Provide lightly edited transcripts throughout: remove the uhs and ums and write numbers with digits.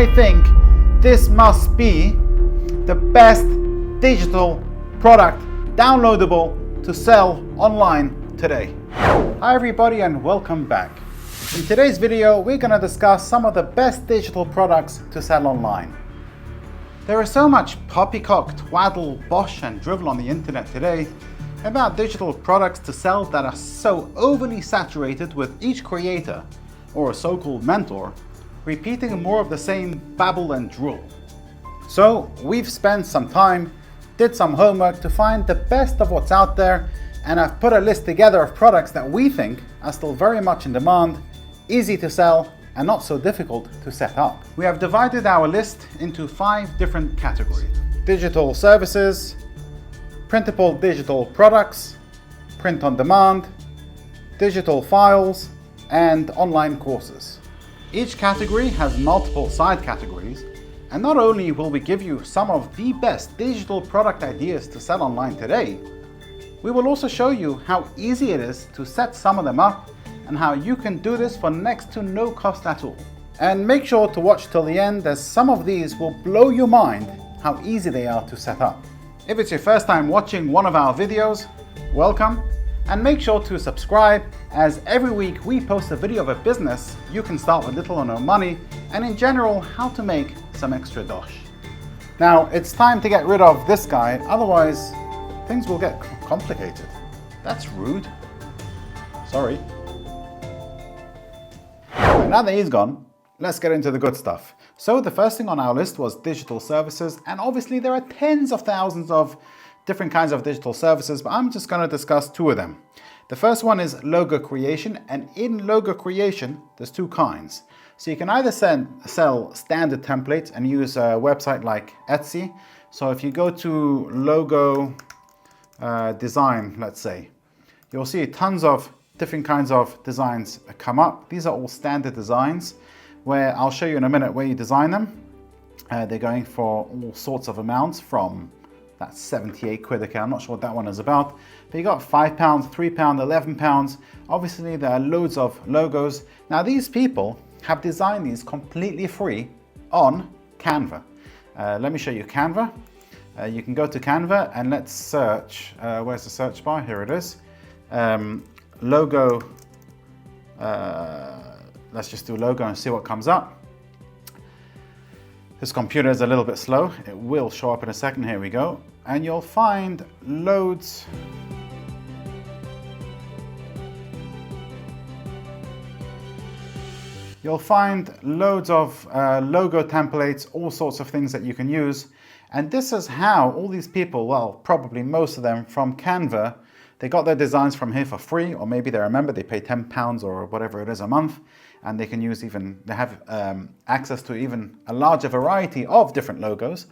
I think this must be the best digital product downloadable to sell online today. Hi everybody and welcome back. In today's video, we're going to discuss some of the best digital products to sell online. There is so much poppycock, twaddle, bosh and drivel on the internet today about digital products to sell that are so overly saturated with each creator, or a so-called mentor, repeating more of the same babble and drool. So we've spent some time, did some homework to find the best of what's out there, and I've put a list together of products that we think are still very much in demand, easy to sell, and not so difficult to set up. We have divided our list into 5 different categories: digital services, printable digital products, print on demand, digital files, and online courses. Each category has multiple side categories, and not only will we give you some of the best digital product ideas to sell online today, we will also show you how easy it is to set some of them up and how you can do this for next to no cost at all. And make sure to watch till the end, as some of these will blow your mind how easy they are to set up. If it's your first time watching one of our videos, welcome, and make sure to subscribe, as every week we post a video of a business you can start with little or no money, and in general how to make some extra dosh. Now it's time to get rid of this guy, otherwise things will get complicated. That's rude. Sorry. Now that he's gone, let's get into the good stuff. So the first thing on our list was digital services, and obviously there are tens of thousands of different kinds of digital services, but I'm just going to discuss 2 of them. The first one is logo creation, and in logo creation there's 2 kinds. So you can either sell standard templates and use a website like Etsy. So if you go to logo design, let's say, you'll see tons of different kinds of designs come up. These are all standard designs, where I'll show you in a minute where you design them. They're going for all sorts of amounts, from that 78 quid. Okay, I'm not sure what that one is about, but you got £5, £3, £11. Obviously there are loads of logos. Now these people have designed these completely free on Canva. Let me show you Canva. You can go to Canva and let's search. Where's the search bar? Here it is. Logo. Let's just do logo and see what comes up. This computer is a little bit slow. It will show up in a second. Here we go. And you'll find loads. You'll find loads of logo templates, all sorts of things that you can use. And this is how all these people, well, probably most of them from Canva, they got their designs from here for free, or maybe they're a member, they pay £10 or whatever it is a month, and they can use they have access to even a larger variety of different logos.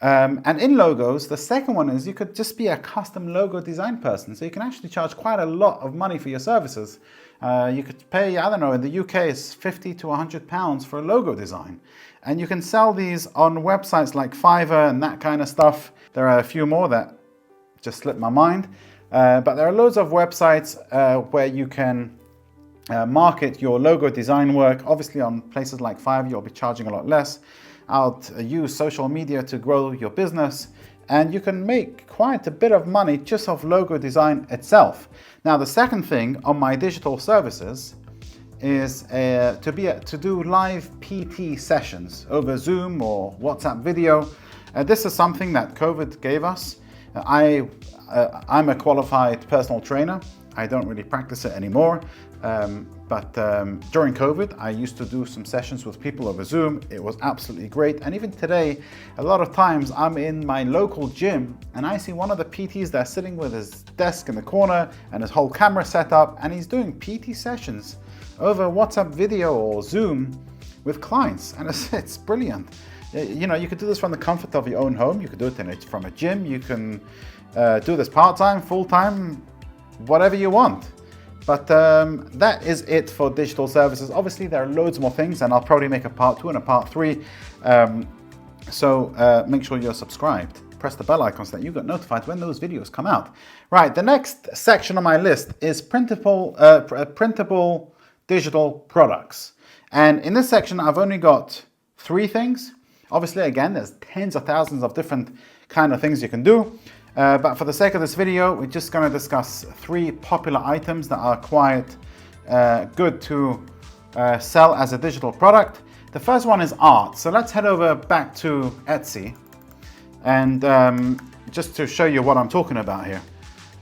And in logos, the second one is you could just be a custom logo design person. So you can actually charge quite a lot of money for your services. You could pay, I don't know, in the UK it's £50 to £100 for a logo design. And you can sell these on websites like Fiverr and that kind of stuff. There are a few more that just slipped my mind. But there are loads of websites where you can market your logo design work. Obviously on places like Fiverr you'll be charging a lot less. I'll use social media to grow your business, and you can make quite a bit of money just off logo design itself. Now the second thing on my digital services is to do live PT sessions over Zoom or WhatsApp video. This is something that COVID gave us. I'm a qualified personal trainer. I don't really practice it anymore, but during COVID, I used to do some sessions with people over Zoom. It was absolutely great. And even today, a lot of times I'm in my local gym and I see one of the PTs there sitting with his desk in the corner and his whole camera set up, and he's doing PT sessions over WhatsApp video or Zoom with clients, and it's brilliant. You know, you could do this from the comfort of your own home. You could do it from a gym. You can do this part-time, full-time, whatever you want. But that is it for digital services. Obviously, there are loads more things, and I'll probably make a part 2 and a part 3. So make sure you're subscribed. Press the bell icon so that you get notified when those videos come out. Right, the next section on my list is printable digital products. And in this section, I've only got 3 things. Obviously, again, there's tens of thousands of different kind of things you can do. But for the sake of this video, we're just going to discuss 3 popular items that are quite good to sell as a digital product. The first one is art. So let's head over back to Etsy and just to show you what I'm talking about here.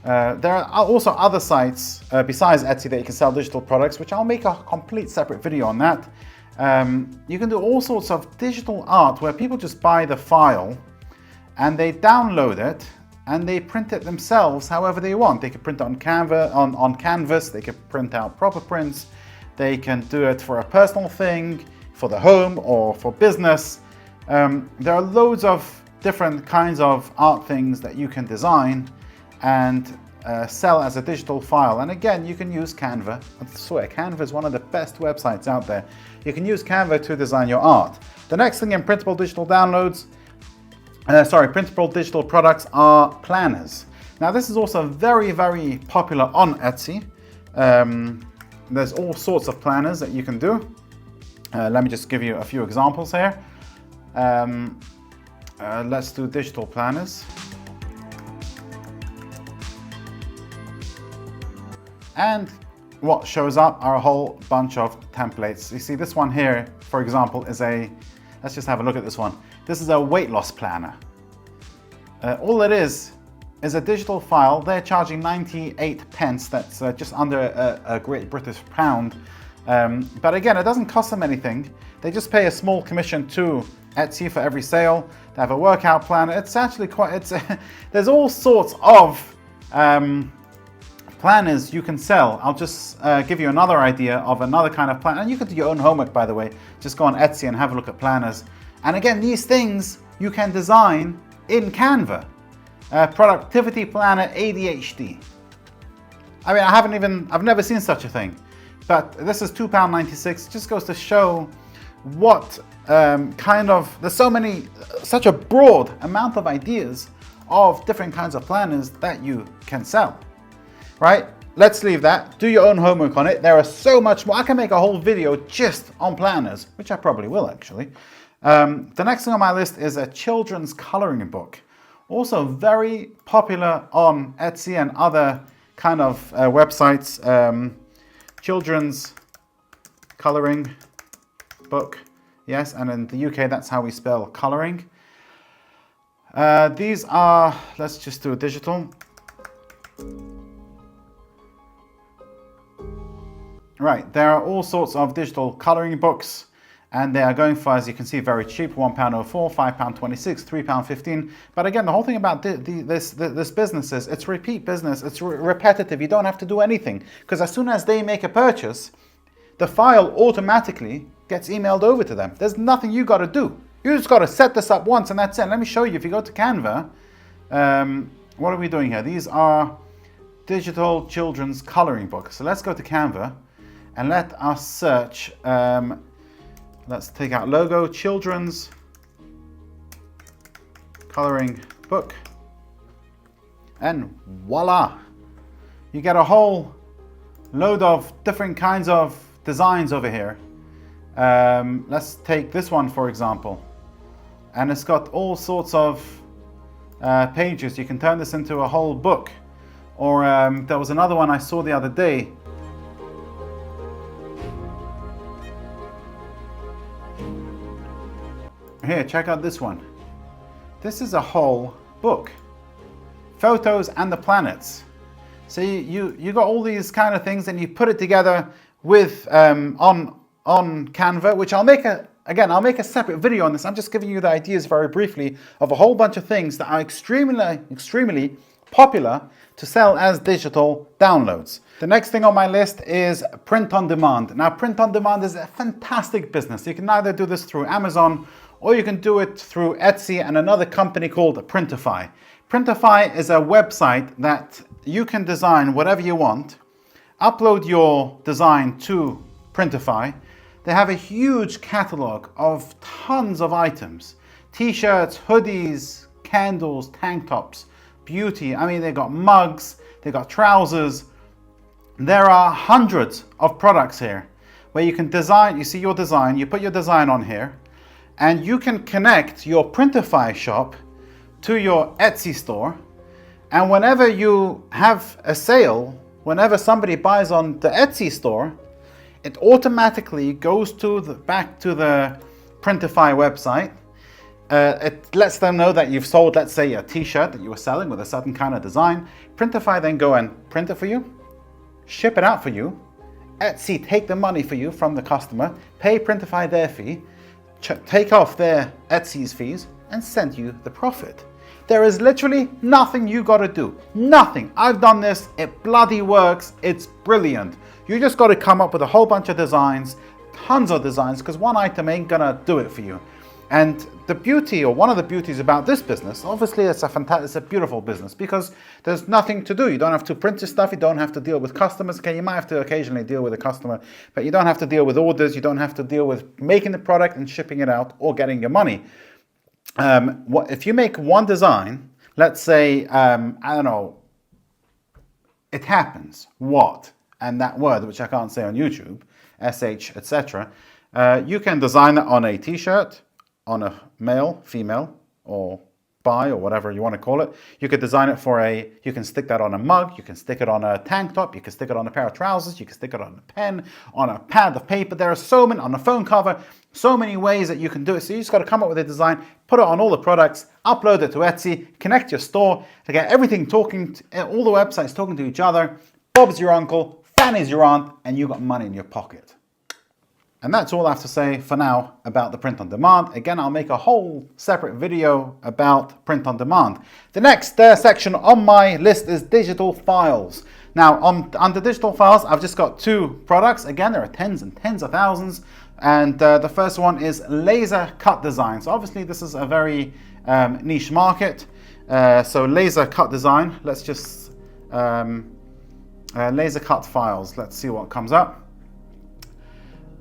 There are also other sites besides Etsy that you can sell digital products, which I'll make a complete separate video on that. You can do all sorts of digital art where people just buy the file and they download it and they print it themselves however they want. They can print it on canvas, they can print out proper prints, they can do it for a personal thing, for the home or for business. There are loads of different kinds of art things that you can design and sell as a digital file. And again, you can use Canva. I swear, Canva is one of the best websites out there. You can use Canva to design your art. The next thing in printable digital downloads, printable digital products are planners. Now this is also very, very popular on Etsy. There's all sorts of planners that you can do. Let me just give you a few examples here. Let's do digital planners. And what shows up are a whole bunch of templates. You see this one here, for example, is let's just have a look at this one. This is a weight loss planner. All it is a digital file. They're charging 98 pence. That's just under a Great British pound. But again, it doesn't cost them anything. They just pay a small commission to Etsy for every sale. They have a workout planner. It's actually there's all sorts of planners you can sell. I'll just give you another idea of another kind of planner. And you can do your own homework, by the way. Just go on Etsy and have a look at planners. And again, these things you can design in Canva. Productivity planner ADHD. I mean, I've never seen such a thing. But this is £2.96. Just goes to show what there's such a broad amount of ideas of different kinds of planners that you can sell. Right? Let's leave that. Do your own homework on it. There are so much more. I can make a whole video just on planners, which I probably will actually. The next thing on my list is a children's coloring book. Also very popular on Etsy and other kind of websites. Children's coloring book. Yes, and in the UK, that's how we spell coloring. These are, let's just do a digital. Right, there are all sorts of digital coloring books, and they are going for, as you can see, very cheap, £1.04, £5.26, £3.15. But again, the whole thing about this business is it's repeat business, it's repetitive, you don't have to do anything. Because as soon as they make a purchase, the file automatically gets emailed over to them. There's nothing you got to do. You just got to set this up once and that's it. Let me show you. If you go to Canva, what are we doing here? These are digital children's coloring books. So let's go to Canva and let us search. Let's take out logo, children's coloring book. And voila. You get a whole load of different kinds of designs over here. Let's take this one, for example. And it's got all sorts of pages. You can turn this into a whole book. Or there was another one I saw the other day. Here, check out this one. This is a whole book. Photos and the planets. So you got all these kind of things and you put it together with on Canva, which I'll make a separate video on this. I'm just giving you the ideas very briefly of a whole bunch of things that are extremely popular to sell as digital downloads. The next thing on my list is print on demand. Now, print on demand is a fantastic business. You can either do this through Amazon or you can do it through Etsy and another company called Printify. Printify is a website that you can design whatever you want, upload your design to Printify. They have a huge catalog of tons of items. T-shirts, hoodies, candles, tank tops, beauty. I mean, they got mugs, they got trousers. There are hundreds of products here where you can design, you see your design, you put your design on here, and you can connect your Printify shop to your Etsy store, and whenever you have a sale, whenever somebody buys on the Etsy store, it automatically goes back to the Printify website. It lets them know that you've sold, let's say, a t-shirt that you were selling with a certain kind of design. Printify then go and print it for you, ship it out for you. Etsy take the money for you from the customer, pay Printify their fee, take off their Etsy's fees, and send you the profit. There is literally nothing you got to do. Nothing. I've done this. It bloody works. It's brilliant. You just got to come up with a whole bunch of designs, tons of designs, because one item ain't going to do it for you. And the beauty, or one of the beauties about this business, obviously it's a beautiful business because there's nothing to do. You don't have to print your stuff. You don't have to deal with customers. Okay, you might have to occasionally deal with a customer, but you don't have to deal with orders. You don't have to deal with making the product and shipping it out or getting your money. If you make one design, let's say, I don't know, it happens, what? And that word, which I can't say on YouTube, SH, etc. You can design it on a t-shirt, on a male, female, or bi, or whatever you want to call it. You could design it you can stick that on a mug, you can stick it on a tank top, you can stick it on a pair of trousers, you can stick it on a pen, on a pad of paper. There are so many, on a phone cover, so many ways that you can do it. So you just got to come up with a design, put it on all the products, upload it to Etsy, connect your store to get everything talking, all the websites talking to each other. Bob's your uncle, Fanny's your aunt, and you got money in your pocket. And that's all I have to say for now about the print on demand. Again, I'll make a whole separate video about print on demand. The next section on my list is digital files. Now, under digital files, I've just got two products. Again, there are tens and tens of thousands. And the first one is laser cut design. So obviously, this is a very niche market. So laser cut design, let's just laser cut files. Let's see what comes up.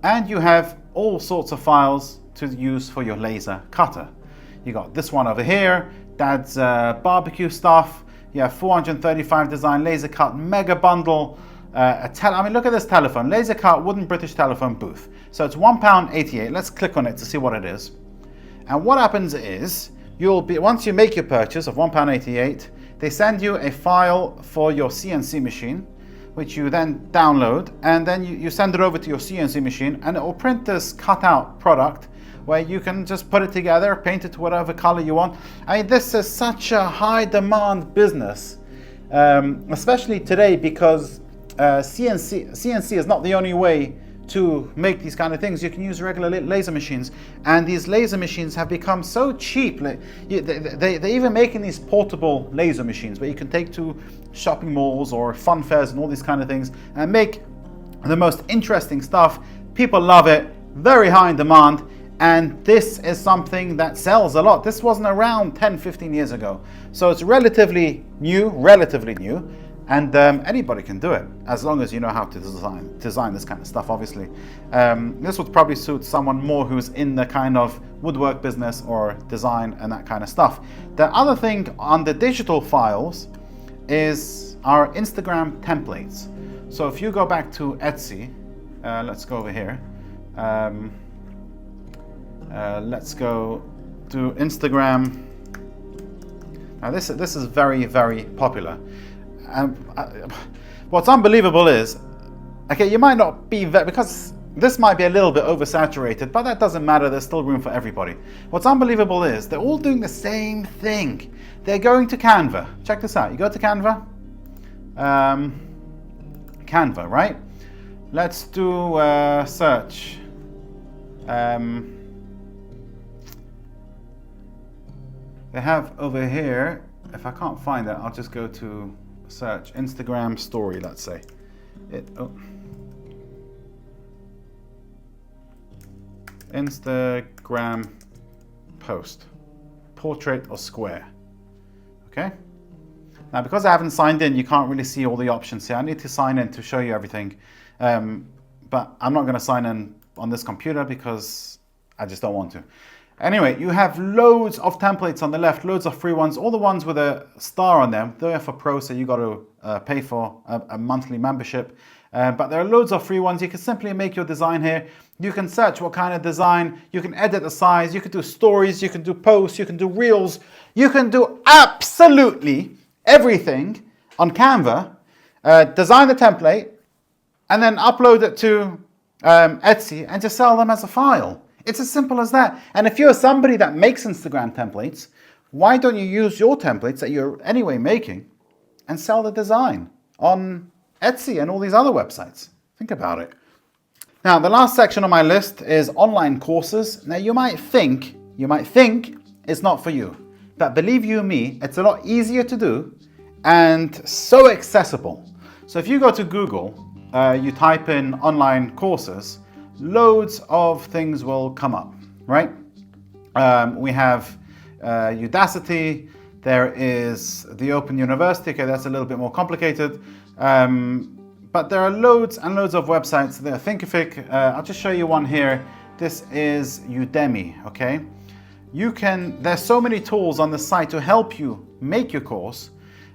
And you have all sorts of files to use for your laser cutter. You got this one over here, Dad's barbecue stuff. You have 435 design laser cut mega bundle. I mean, look at this telephone, laser cut wooden British telephone booth. So it's £1.88. Let's click on it to see what it is. And what happens is, once you make your purchase of £1.88, they send you a file for your CNC machine, which you then download, and then you send it over to your CNC machine, and it will print this cut-out product where you can just put it together, paint it to whatever color you want. I mean, this is such a high-demand business, especially today, because CNC is not the only way to make these kind of things. You can use regular laser machines, and these laser machines have become so cheap. They're even making these portable laser machines where you can take to shopping malls or fun fairs and all these kind of things and make the most interesting stuff. People love it, very high in demand, and this is something that sells a lot. This wasn't around 10-15 years ago, so it's relatively new, and anybody can do it as long as you know how to design this kind of stuff. Obviously, this would probably suit someone more who's in the kind of woodwork business or design and that kind of stuff. The other thing on the digital files is our Instagram templates. So if you go back to Etsy, let's go over here. Let's go to Instagram. Now this is very, very popular. What's unbelievable is, okay, you might not be because this might be a little bit oversaturated, but that doesn't matter. There's still room for everybody. What's unbelievable is they're all doing the same thing. They're going to Canva. Check this out. You go to Canva. Canva, right? Let's do a search. They have over here, if I can't find it, I'll just go to search Instagram story, let's say. Instagram post, portrait or square. Okay. Now, because I haven't signed in, you can't really see all the options here. I need to sign in to show you everything. But I'm not going to sign in on this computer because I just don't want to. Anyway, you have loads of templates on the left, loads of free ones, all the ones with a star on them. They're for pro, so you got to pay for a monthly membership. But there are loads of free ones. You can simply make your design here. You can search what kind of design, you can edit the size, you can do stories, you can do posts, you can do reels, you can do absolutely everything on Canva, design the template, and then upload it to Etsy and just sell them as a file. It's as simple as that. And if you're somebody that makes Instagram templates, why don't you use your templates that you're anyway making and sell the design on Etsy and all these other websites? Think about it. Now, the last section on my list is online courses. Now, you might think it's not for you, but believe you me, it's a lot easier to do and so accessible. So if you go to Google, you type in online courses, loads of things will come up, right? We have Udacity, there is the Open University, okay, that's a little bit more complicated. But there are loads and loads of websites there. Thinkific, I'll just show you one here. This is Udemy, okay? There's so many tools on the site to help you make your course.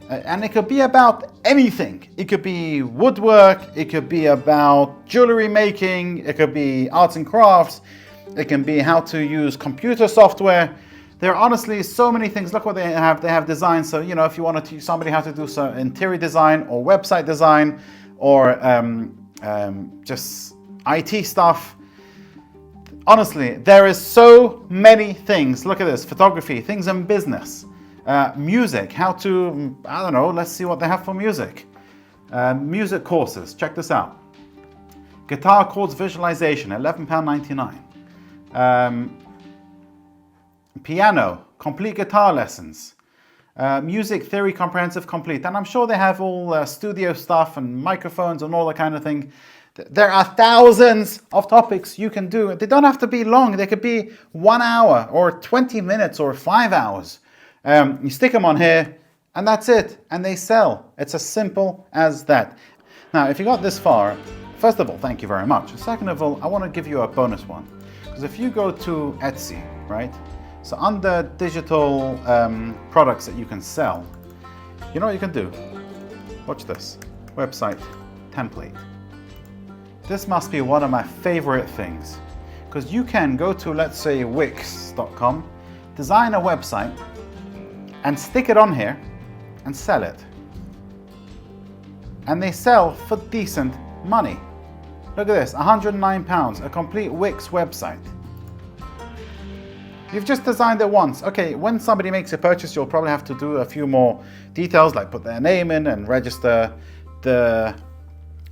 And it could be about anything. It could be woodwork, it could be about jewelry making, it could be arts and crafts, it can be how to use computer software. There are honestly so many things. Look what they have. They have design. So, you know, if you want to teach somebody how to do some interior design or website design or just IT stuff. Honestly, there is so many things. Look at this, photography, things in business, music, how to, I don't know, let's see what they have for music. Music courses, check this out. Guitar chords visualization, £11.99. Piano, complete guitar lessons. Music theory comprehensive complete. And I'm sure they have all studio stuff and microphones and all that kind of thing. There are thousands of topics you can do. They don't have to be long. They could be 1 hour or 20 minutes or 5 hours. You stick them on here and that's it. And they sell. It's as simple as that. Now, if you got this far, first of all, thank you very much. Second of all, I want to give you a bonus one. Because if you go to Etsy, right? So under digital products that you can sell, you know what you can do? Watch this. Website template. This must be one of my favorite things. Because you can go to, let's say, wix.com, design a website, and stick it on here, and sell it. And they sell for decent money. Look at this, £109, a complete Wix website. You've just designed it once. Okay, when somebody makes a purchase, you'll probably have to do a few more details, like put their name in and register the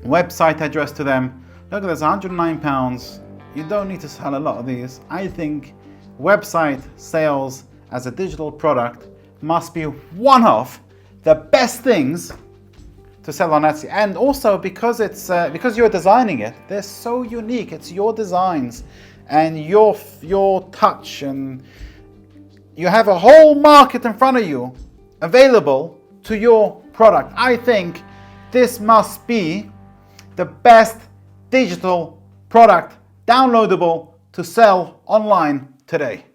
website address to them. Look at this, £109. You don't need to sell a lot of these. I think website sales as a digital product must be one of the best things to sell on Etsy. And also because because you're designing it, they're so unique. It's your designs and your touch, and you have a whole market in front of you available to your product. I think this must be the best digital product downloadable to sell online today.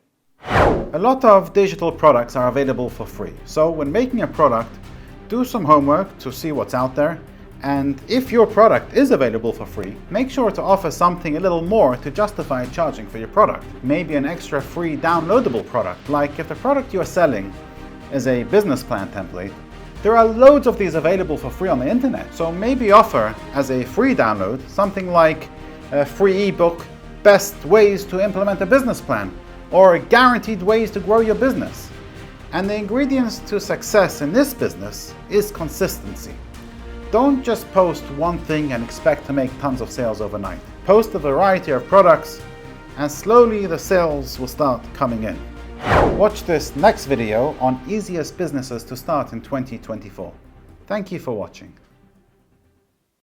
A lot of digital products are available for free. So when making a product, do some homework to see what's out there. And if your product is available for free, make sure to offer something a little more to justify charging for your product. Maybe an extra free downloadable product, like if the product you are selling is a business plan template, there are loads of these available for free on the internet. So maybe offer as a free download something like a free ebook, best ways to implement a business plan, or guaranteed ways to grow your business. And the ingredients to success in this business is consistency. Don't just post one thing and expect to make tons of sales overnight. Post a variety of products and slowly the sales will start coming in. Watch this next video on easiest businesses to start in 2024. Thank you for watching.